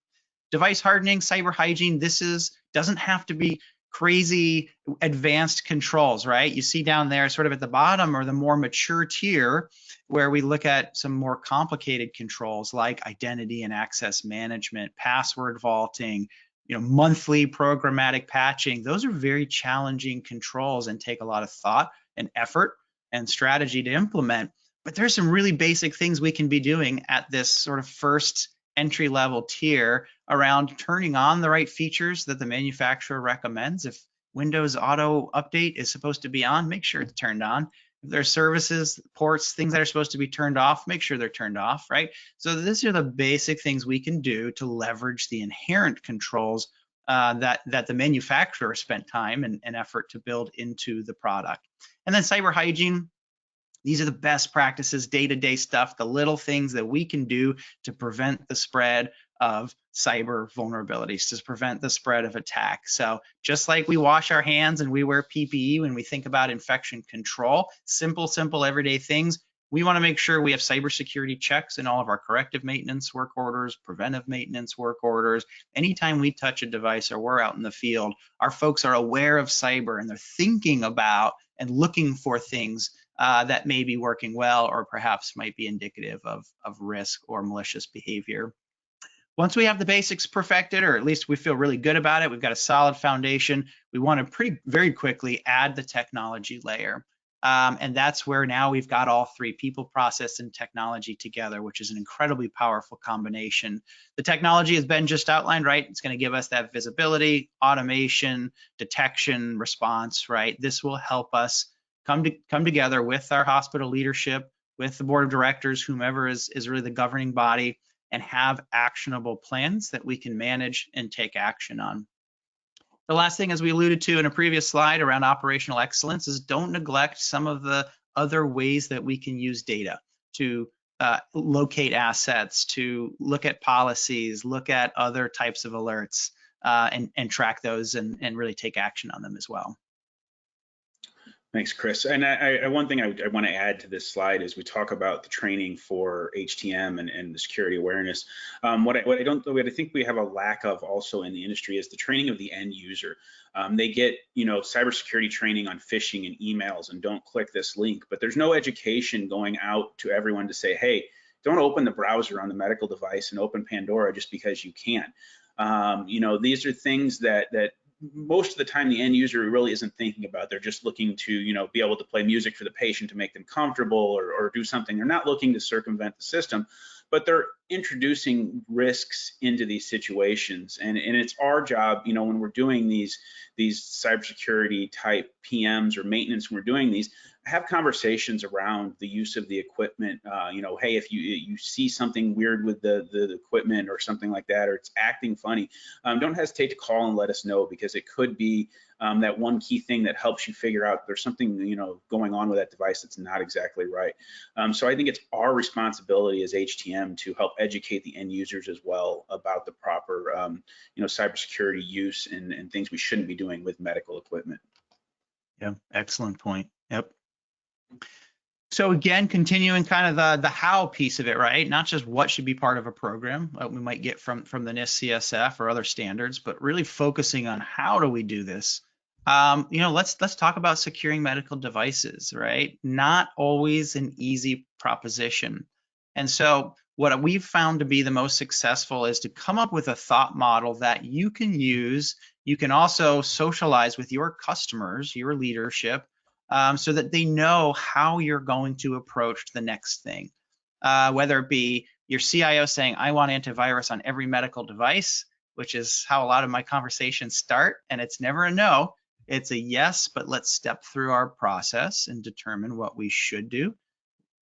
Device hardening, cyber hygiene, doesn't have to be crazy advanced controls, right? You see down there sort of at the bottom or the more mature tier where we look at some more complicated controls like identity and access management, password vaulting, monthly programmatic patching. Those are very challenging controls and take a lot of thought and effort and strategy to implement. But there's some really basic things we can be doing at this sort of first entry level tier around turning on the right features that the manufacturer recommends. If Windows Auto Update is supposed to be on, make sure it's turned on. If there's services, ports, things that are supposed to be turned off, make sure they're turned off, right? So these are the basic things we can do to leverage the inherent controls that the manufacturer spent time and effort to build into the product. And then cyber hygiene. These are the best practices, day-to-day stuff, the little things that we can do to prevent the spread of cyber vulnerabilities, to prevent the spread of attack. So just like we wash our hands and we wear PPE when we think about infection control, simple, everyday things, we want to make sure we have cybersecurity checks in all of our corrective maintenance work orders, preventive maintenance work orders. Anytime we touch a device or we're out in the field, our folks are aware of cyber and they're thinking about and looking for things that may be working well or perhaps might be indicative of risk or malicious behavior. Once we have the basics perfected, or at least we feel really good about it, we've got a solid foundation, we want to very quickly add the technology layer. And that's where now we've got all three, people, process, and technology together, which is an incredibly powerful combination. The technology has been just outlined, right? It's going to give us that visibility, automation, detection, response, right? This will help us come together with our hospital leadership, with the board of directors, whomever is really the governing body, and have actionable plans that we can manage and take action on. The last thing, as we alluded to in a previous slide around operational excellence, is don't neglect some of the other ways that we can use data to locate assets, to look at policies, look at other types of alerts, and track those and really take action on them as well. Thanks, Chris. And one thing I want to add to this slide is we talk about the training for HTM and the security awareness. What I think we have a lack of also in the industry is the training of the end user. They get cybersecurity training on phishing and emails and don't click this link, but there's no education going out to everyone to say, hey, don't open the browser on the medical device and open Pandora just because you can. These are things that most of the time the end user really isn't thinking about. They're just looking to be able to play music for the patient to make them comfortable or do something. They're not looking to circumvent the system, but they're introducing risks into these situations. And it's our job, when we're doing these cybersecurity type PMs or maintenance, when we're doing these, have conversations around the use of the equipment. Hey, if you see something weird with the equipment or something like that, or it's acting funny, don't hesitate to call and let us know, because it could be that one key thing that helps you figure out there's something going on with that device that's not exactly right. So I think it's our responsibility as HTM to help educate the end users as well about the proper cybersecurity use and things we shouldn't be doing with medical equipment. Yeah, excellent point. Yep. So again, continuing kind of the how piece of it, right? Not just what should be part of a program we might get from the NIST CSF or other standards, but really focusing on how do we do this. Let's talk about securing medical devices, right? Not always an easy proposition. And so what we've found to be the most successful is to come up with a thought model that you can use. You can also socialize with your customers, your leadership, so that they know how you're going to approach the next thing. Whether it be your CIO saying, I want antivirus on every medical device, which is how a lot of my conversations start, and it's never a no, it's a yes, but let's step through our process and determine what we should do,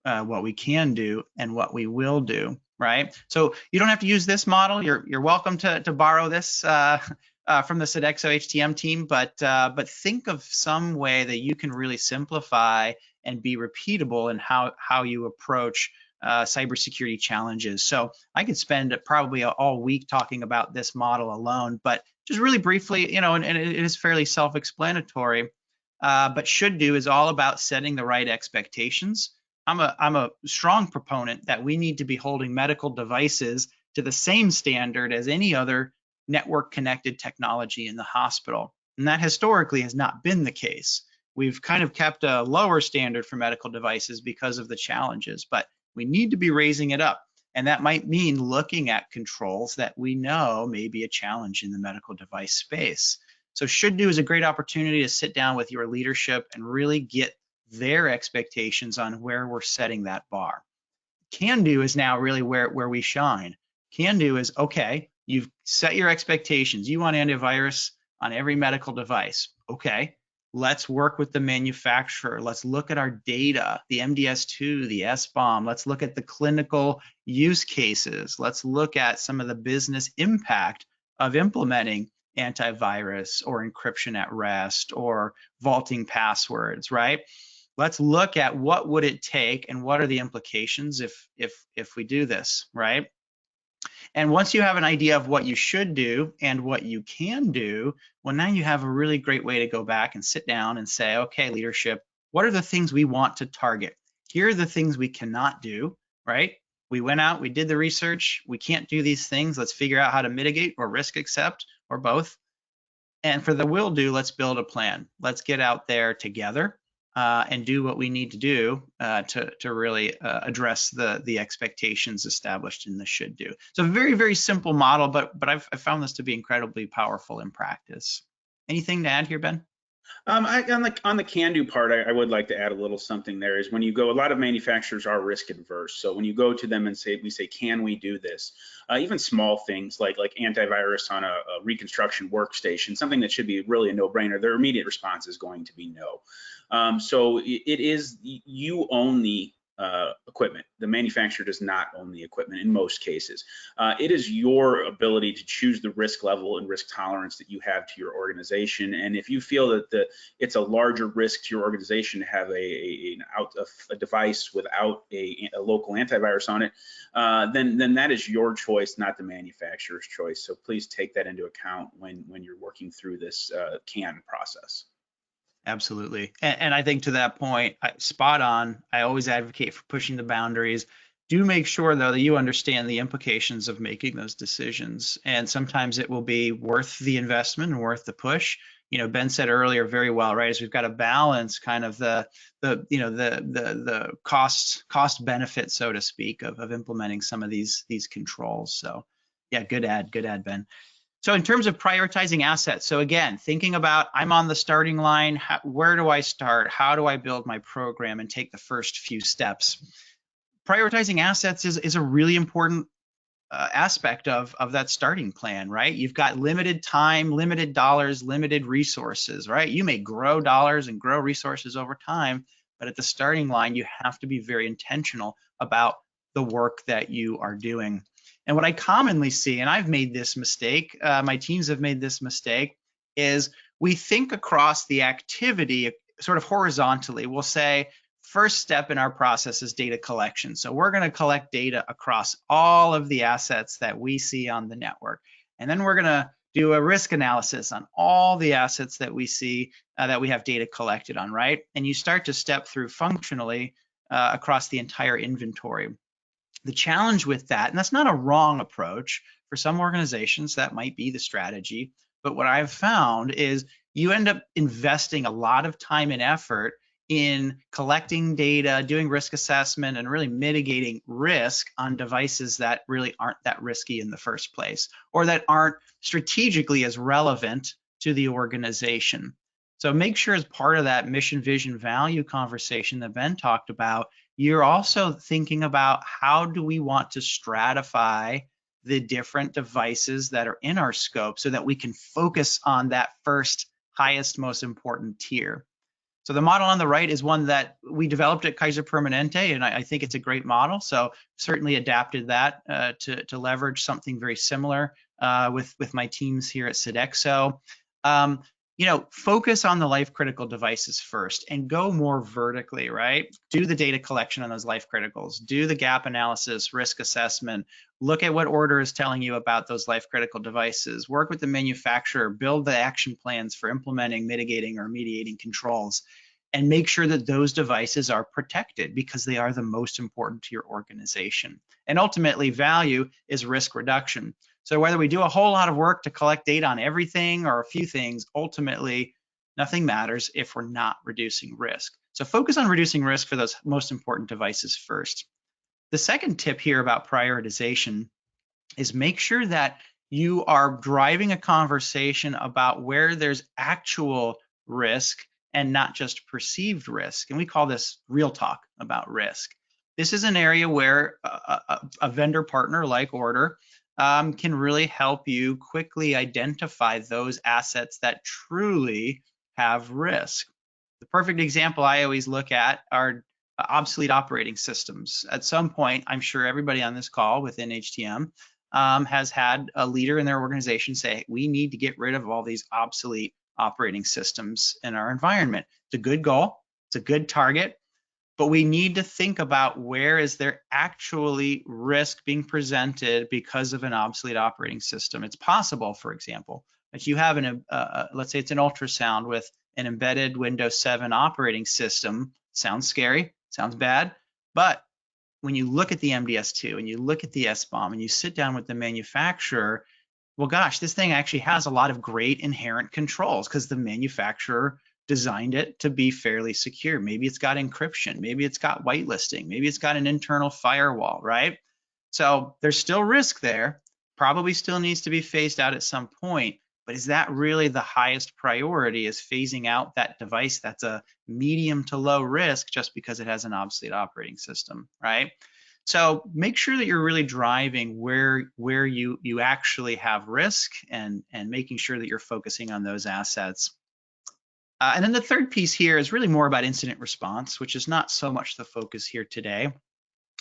what we can do, and what we will do. right? So you don't have to use this model. You're welcome to borrow this from the Sodexo HTM team, but think of some way that you can really simplify and be repeatable in how you approach cybersecurity challenges. So I could spend probably all week talking about this model alone, but just really briefly, and it is fairly self-explanatory. But should do is all about setting the right expectations. I'm a strong proponent that we need to be holding medical devices to the same standard as any other network connected technology in the hospital. And that historically has not been the case. We've kind of kept a lower standard for medical devices because of the challenges, but we need to be raising it up. And that might mean looking at controls that we know may be a challenge in the medical device space. So should do is a great opportunity to sit down with your leadership and really get their expectations on where we're setting that bar. Can do is now really where we shine. Can do is, okay, you've set your expectations. You want antivirus on every medical device. Okay, let's work with the manufacturer. Let's look at our data, the MDS2, the SBOM. Let's look at the clinical use cases. Let's look at some of the business impact of implementing antivirus or encryption at rest or vaulting passwords, right? Let's look at what would it take and what are the implications if we do this, right? And once you have an idea of what you should do and what you can do, well, now you have a really great way to go back and sit down and say, okay, leadership, what are the things we want to target? Here are the things we cannot do, right? We went out, we did the research, we can't do these things. Let's figure out how to mitigate or risk accept or both. And for the will do, let's build a plan. Let's get out there together and do what we need to do to really address the expectations established in the should do. So a very, very simple model, but I've found this to be incredibly powerful in practice. Anything to add here, Ben? On the can do part, I would like to add a little something there is when you go, a lot of manufacturers are risk adverse. So when you go to them and we say, can we do this? Even small things like antivirus on a reconstruction workstation, something that should be really a no-brainer, their immediate response is going to be no. So it is, you own the equipment. The manufacturer does not own the equipment in most cases. It is your ability to choose the risk level and risk tolerance that you have to your organization. And if you feel that it's a larger risk to your organization to have a device without a local antivirus on it, then that is your choice, not the manufacturer's choice. So please take that into account when you're working through this CAN process. Absolutely. And I think to that point, spot on. I always advocate for pushing the boundaries. Do make sure, though, that you understand the implications of making those decisions. And sometimes it will be worth the investment and worth the push. Ben said earlier very well, right? Is we've got to balance kind of the cost benefit, so to speak, of implementing some of these controls. So yeah, good add, Ben. So in terms of prioritizing assets, so again, thinking about I'm on the starting line, where do I start? How do I build my program and take the first few steps? Prioritizing assets is a really important aspect of that starting plan, right? You've got limited time, limited dollars, limited resources, right? You may grow dollars and grow resources over time, but at the starting line, you have to be very intentional about the work that you are doing. And what I commonly see, and I've made this mistake, my teams have made this mistake, is we think across the activity sort of horizontally. We'll say, first step in our process is data collection. So we're going to collect data across all of the assets that we see on the network. And then we're going to do a risk analysis on all the assets that we see that we have data collected on, right? And you start to step through functionally across the entire inventory. The challenge with that, and that's not a wrong approach, for some organizations that might be the strategy, but what I've found is you end up investing a lot of time and effort in collecting data, doing risk assessment, and really mitigating risk on devices that really aren't that risky in the first place, or that aren't strategically as relevant to the organization. So make sure as part of that mission, vision, value conversation that Ben talked about, you're also thinking about how do we want to stratify the different devices that are in our scope so that we can focus on that first, highest, most important tier. So the model on the right is one that we developed at Kaiser Permanente, and I think it's a great model. So certainly adapted that to leverage something very similar with my teams here at Sodexo. Focus on the life critical devices first and go more vertically, right? Do the data collection on those life criticals, do the gap analysis, risk assessment, look at what Ordr is telling you about those life critical devices, work with the manufacturer, build the action plans for implementing, mitigating, or remediating controls, and make sure that those devices are protected because they are the most important to your organization. And ultimately, value is risk reduction. So whether we do a whole lot of work to collect data on everything or a few things, ultimately, nothing matters if we're not reducing risk. So focus on reducing risk for those most important devices first. The second tip here about prioritization is make sure that you are driving a conversation about where there's actual risk and not just perceived risk. And we call this real talk about risk. This is an area where a vendor partner like Ordr can really help you quickly identify those assets that truly have risk. The perfect example I always look at are obsolete operating systems. At some point, I'm sure everybody on this call within HTM has had a leader in their organization say, we need to get rid of all these obsolete operating systems in our environment. It's a good goal, it's a good target, but we need to think about where is there actually risk being presented because of an obsolete operating system. It's possible, for example, that you have let's say it's an ultrasound with an embedded Windows 7 operating system. Sounds scary, sounds bad, but when you look at the MDS2 and you look at the SBOM and you sit down with the manufacturer, well, gosh, this thing actually has a lot of great inherent controls because the manufacturer designed it to be fairly secure. Maybe it's got encryption, maybe it's got whitelisting, maybe it's got an internal firewall, right? So there's still risk there, probably still needs to be phased out at some point, but is that really the highest priority, is phasing out that device that's a medium to low risk just because it has an obsolete operating system, right? So make sure that you're really driving where you actually have risk and making sure that you're focusing on those assets. And then the third piece here is really more about incident response, which is not so much the focus here today,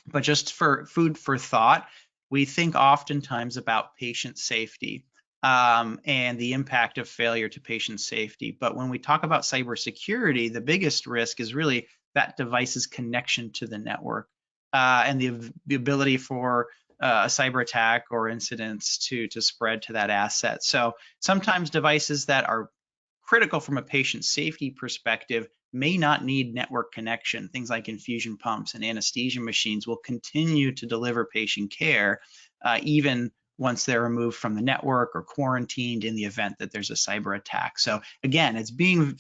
but just for food for thought, we think oftentimes about patient safety and the impact of failure to patient safety. But when we talk about cybersecurity, the biggest risk is really that device's connection to the network and the ability for a cyber attack or incidents to spread to that asset. So sometimes devices that are critical from a patient safety perspective may not need network connection. Things like infusion pumps and anesthesia machines will continue to deliver patient care even once they're removed from the network or quarantined in the event that there's a cyber attack. So again, it's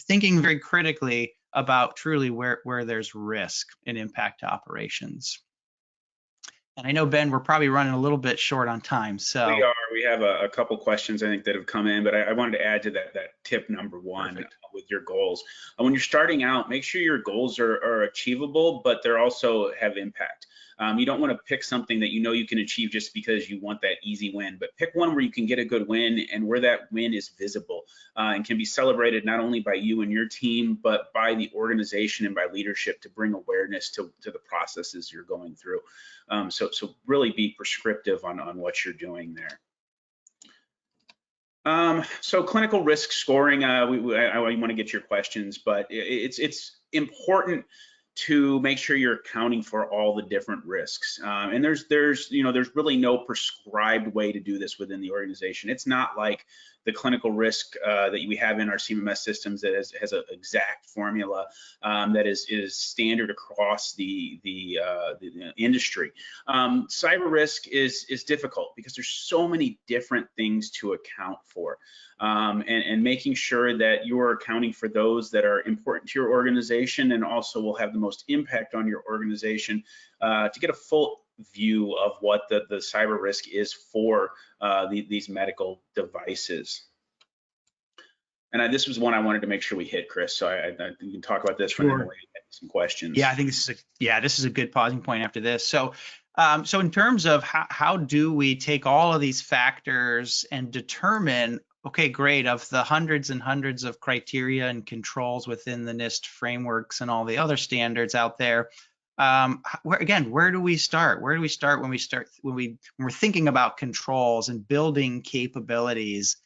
thinking very critically about truly where there's risk and impact to operations. And I know, Ben, we're probably running a little bit short on time. So we are. We have a couple questions, I think, that have come in, but I wanted to add to that tip number one. Perfect. With your goals. When you're starting out, make sure your goals are achievable, but they're also have impact. You don't want to pick something that you know you can achieve just because you want that easy win, but pick one where you can get a good win and where that win is visible and can be celebrated not only by you and your team, but by the organization and by leadership to bring awareness to the processes you're going through. So really be prescriptive on what you're doing there. So clinical risk scoring, I want to get your questions, but it's important to make sure you're accounting for all the different risks. And there's really no prescribed way to do this within the organization. It's not like the clinical risk that we have in our CMMS systems that has an exact formula that is standard across the industry. Cyber risk is difficult because there's so many different things to account for. And making sure that you're accounting for those that are important to your organization and also will have the most impact on your organization to get a full view of what the cyber risk is for these medical devices. And this was one I wanted to make sure we hit, Chris. So I you can talk about this for some questions. Yeah, I think this is a good pausing point after this. So so in terms of how do we take all of these factors and determine Okay, great. Of the hundreds and hundreds of criteria and controls within the NIST frameworks and all the other standards out there, where do we start? Where do we start when we're thinking about controls and building capabilities?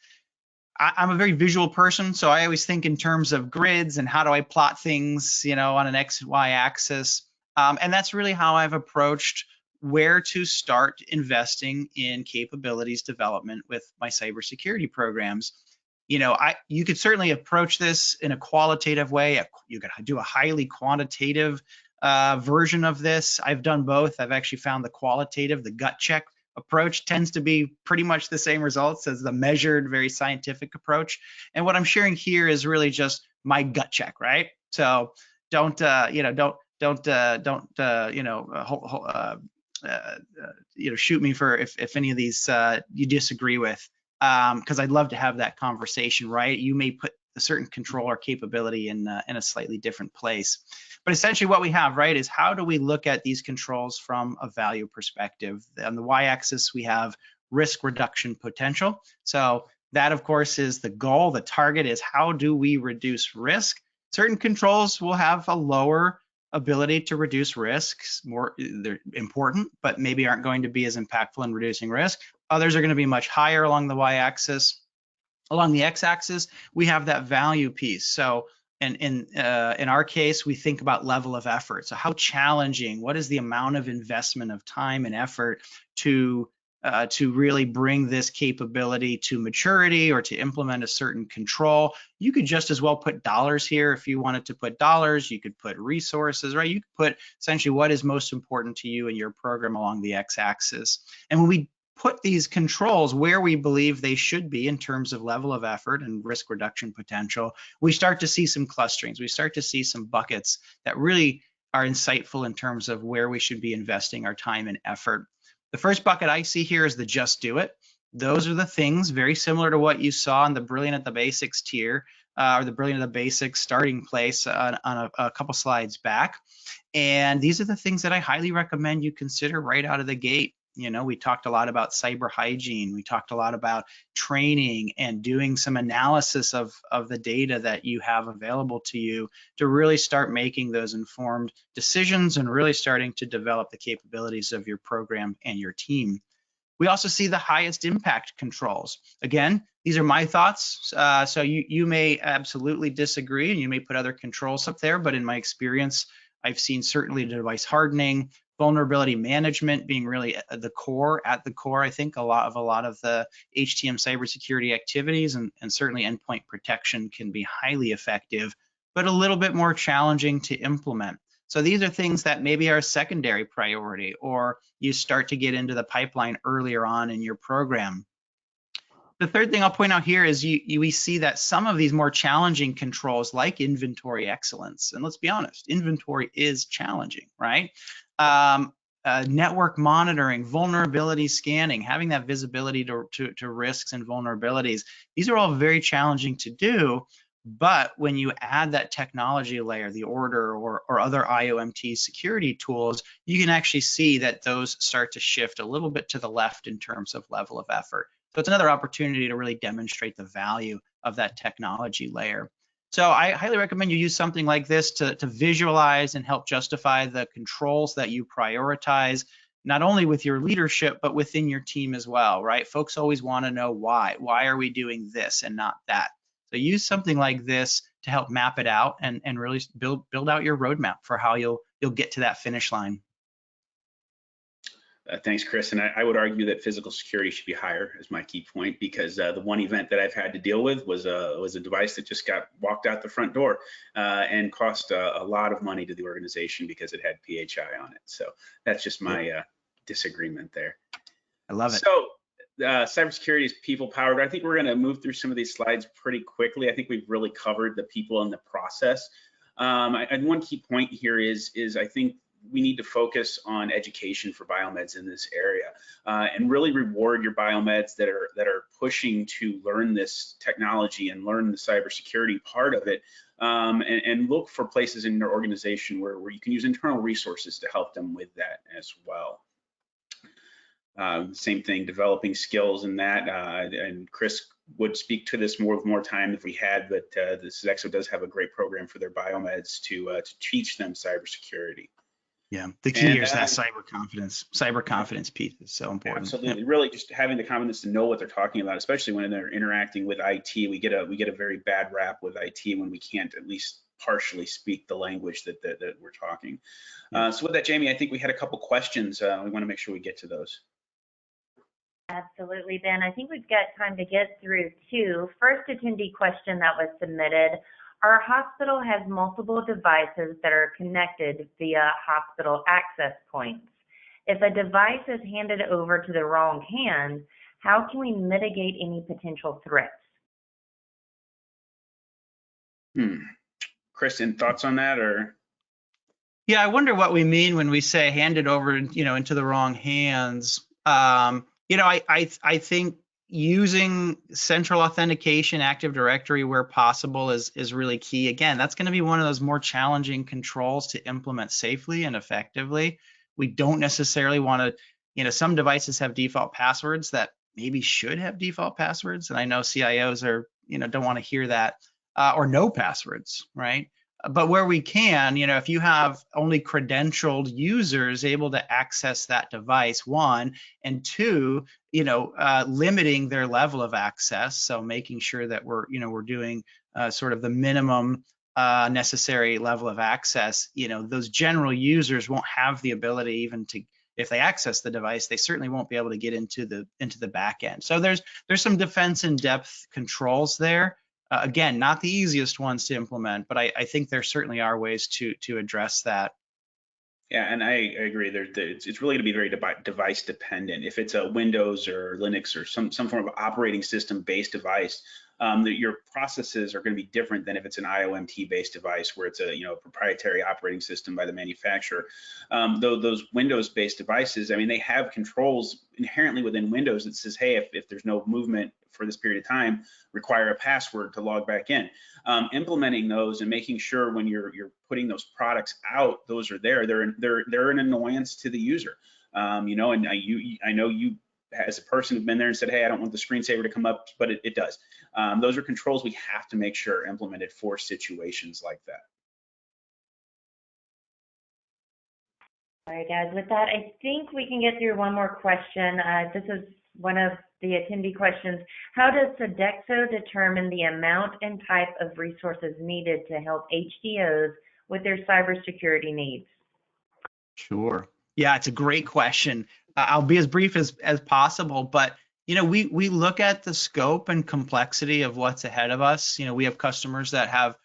I'm a very visual person, so I always think in terms of grids and how do I plot things, on an X, Y axis. And that's really how I've approached where to start investing in capabilities development with my cybersecurity programs. You could certainly approach this in a qualitative way. You could do a highly quantitative version of this. I've done both. I've actually found the qualitative, the gut check approach tends to be pretty much the same results as the measured, very scientific approach. And what I'm sharing here is really just my gut check, right? So don't shoot me for if any of these you disagree with, because I'd love to have that conversation, right? You may put a certain control or capability in a slightly different place. But essentially what we have, right, is how do we look at these controls from a value perspective? On the y-axis, we have risk reduction potential. So that, of course, is the goal. The target is how do we reduce risk? Certain controls will have a lower ability to reduce risks. They're important, but maybe aren't going to be as impactful in reducing risk. Others are going to be much higher along the y-axis. Along the x-axis, we have that value piece. So in our case, we think about level of effort. So how challenging, what is the amount of investment of time and effort to really bring this capability to maturity or to implement a certain control? You could just as well put dollars here. If you wanted to put dollars, you could put resources, right? You could put essentially what is most important to you in your program along the x-axis. And when we put these controls where we believe they should be in terms of level of effort and risk reduction potential, we start to see some clusterings. We start to see some buckets that really are insightful in terms of where we should be investing our time and effort. The first bucket I see here is the just do it. Those are the things very similar to what you saw in the brilliant at the basics tier, or the brilliant at the basics starting place on a couple slides back. And these are the things that I highly recommend you consider right out of the gate. We talked a lot about cyber hygiene. We talked a lot about training and doing some analysis of the data that you have available to you to really start making those informed decisions and really starting to develop the capabilities of your program and your team. We also see the highest impact controls. Again, these are my thoughts. So you may absolutely disagree and you may put other controls up there, but in my experience, I've seen certainly device hardening, vulnerability management being really at the core, I think, a lot of the HTM cybersecurity activities, and certainly endpoint protection can be highly effective, but a little bit more challenging to implement. So these are things that maybe are a secondary priority, or you start to get into the pipeline earlier on in your program. The third thing I'll point out here is we see that some of these more challenging controls like inventory excellence, and let's be honest, inventory is challenging, right? Network monitoring, vulnerability scanning, having that visibility to risks and vulnerabilities. These are all very challenging to do, but when you add that technology layer, the Ordr or other IoMT security tools, you can actually see that those start to shift a little bit to the left in terms of level of effort. So it's another opportunity to really demonstrate the value of that technology layer. So I highly recommend you use something like this to visualize and help justify the controls that you prioritize, not only with your leadership, but within your team as well, right? Folks always want to know why. Why are we doing this and not that? So use something like this to help map it out and really build out your roadmap for how you'll get to that finish line. Thanks, Chris. And I would argue that physical security should be higher as my key point, because the one event that I've had to deal with was a device that just got walked out the front door and cost a lot of money to the organization because it had PHI on it. So that's just my disagreement there. I love it. So cybersecurity is people powered. I think we're going to move through some of these slides pretty quickly. I think we've really covered the people and the process. And one key point here is I think we need to focus on education for biomeds in this area and really reward your biomeds that are pushing to learn this technology and learn the cybersecurity part of it, and look for places in your organization where you can use internal resources to help them with that as well. Same thing, developing skills in that. And Chris would speak to this with more time if we had, but the Sodexo does have a great program for their biomeds to teach them cybersecurity. Yeah, the key here is that cyber confidence piece is so important. Absolutely, really just having the confidence to know what they're talking about, especially when they're interacting with IT. We get a very bad rap with IT when we can't at least partially speak the language that we're talking. Yeah. So with that, Jamie, I think we had a couple questions. We want to make sure we get to those. Absolutely, Ben. I think we've got time to get through two. First attendee question that was submitted. Our hospital has multiple devices that are connected via hospital access points. If a device is handed over to the wrong hand, how can we mitigate any potential threats? Chris, any thoughts on that, or? Yeah, I wonder what we mean when we say handed over, into the wrong hands. I think using central authentication, Active Directory where possible is really key. Again, that's going to be one of those more challenging controls to implement safely and effectively. We don't necessarily want to, some devices have default passwords that maybe should have default passwords. And I know CIOs are, don't want to hear that, or no passwords, right? But where we can, if you have only credentialed users able to access that device, one, and two, limiting their level of access. So making sure that we're doing sort of the minimum necessary level of access. Those general users won't have the ability even to, if they access the device, they certainly won't be able to get into the back end. So there's some defense in depth controls there. Again, not the easiest ones to implement, but I think there certainly are ways to address that. Yeah, and I agree. It's really going to be very device dependent. If it's a Windows or Linux or some form of operating system based device, your processes are going to be different than if it's an IoMT based device where it's a proprietary operating system by the manufacturer. Though those Windows based devices, I mean, they have controls inherently within Windows that says, hey, if there's no movement for this period of time, require a password to log back in. Implementing those and making sure when you're putting those products out, those are there. They're an annoyance to the user. And I know you as a person have been there and said, hey, I don't want the screensaver to come up, but it does. Those are controls we have to make sure are implemented for situations like that. All right, guys, with that, I think we can get through one more question. This is one of the attendee questions. How does Sodexo determine the amount and type of resources needed to help HDOs with their cybersecurity needs? Sure. Yeah, it's a great question. I'll be as brief as possible, but we look at the scope and complexity of what's ahead of us. We have customers that have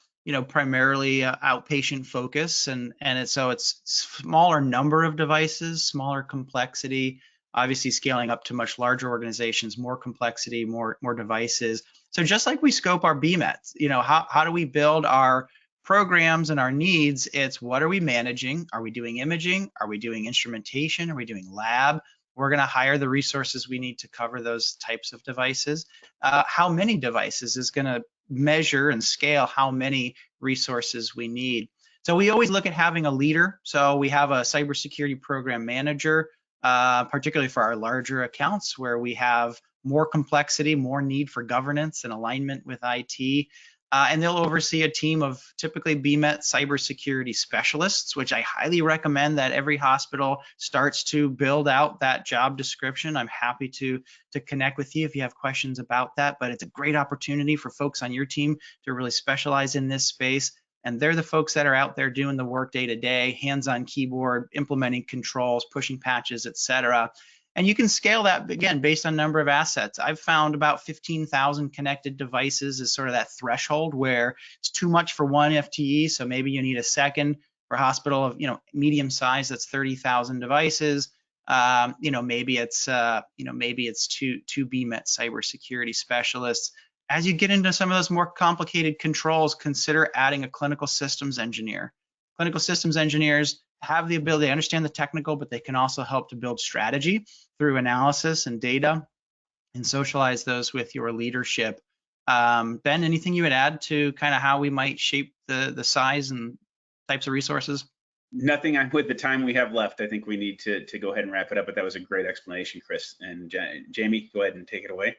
primarily outpatient focus, and so it's smaller number of devices, smaller complexity. Obviously, scaling up to much larger organizations, more complexity, more devices. So just like we scope our BMETs, how do we build our programs and our needs? It's what are we managing? Are we doing imaging? Are we doing instrumentation? Are we doing lab? We're going to hire the resources we need to cover those types of devices. How many devices is going to measure and scale how many resources we need. So we always look at having a leader. So we have a cybersecurity program manager, particularly for our larger accounts where we have more complexity, more need for governance and alignment with IT. And they'll oversee a team of typically BMET cybersecurity specialists, which I highly recommend that every hospital starts to build out that job description. I'm happy to connect with you if you have questions about that, but it's a great opportunity for folks on your team to really specialize in this space. And they're the folks that are out there doing the work day to day, hands on keyboard, implementing controls, pushing patches, et cetera. And you can scale that, again, based on number of assets. I've found about 15,000 connected devices is sort of that threshold where it's too much for one FTE. So maybe you need a second. For a hospital of medium size, that's 30,000 devices. Maybe it's two BMET cybersecurity specialists. As you get into some of those more complicated controls, consider adding a clinical systems engineer. Clinical systems engineers have the ability to understand the technical, but they can also help to build strategy through analysis and data and socialize those with your leadership. Ben, anything you would add to kind of how we might shape the size and types of resources? Nothing with the time we have left. I think we need to go ahead and wrap it up, but that was a great explanation, Chris. And Jamie, go ahead and take it away.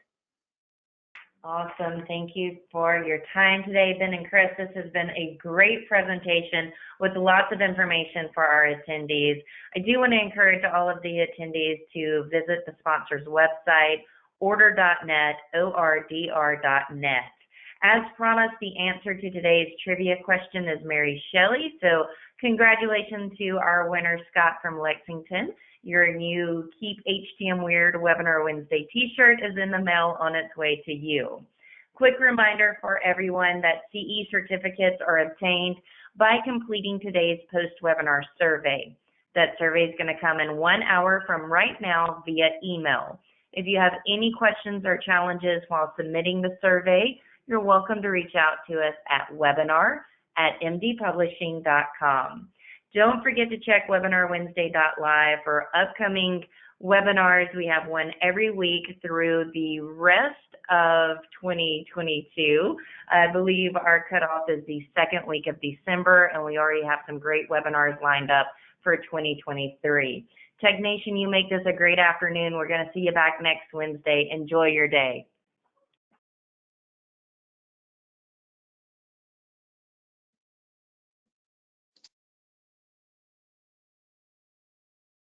Awesome. Thank you for your time today, Ben and Chris. This has been a great presentation with lots of information for our attendees. I do want to encourage all of the attendees to visit the sponsor's website, ordr.net, ordr.net. As promised, the answer to today's trivia question is Mary Shelley. So congratulations to our winner, Scott from Lexington. Your new Keep HTM Weird Webinar Wednesday t-shirt is in the mail on its way to you. Quick reminder for everyone that CE certificates are obtained by completing today's post-webinar survey. That survey is going to come in 1 hour from right now via email. If you have any questions or challenges while submitting the survey, you're welcome to reach out to us at webinar@mdpublishing.com. Don't forget to check webinarwednesday.live for upcoming webinars. We have one every week through the rest of 2022. I believe our cutoff is the second week of December, and we already have some great webinars lined up for 2023. TechNation, you make this a great afternoon. We're going to see you back next Wednesday. Enjoy your day.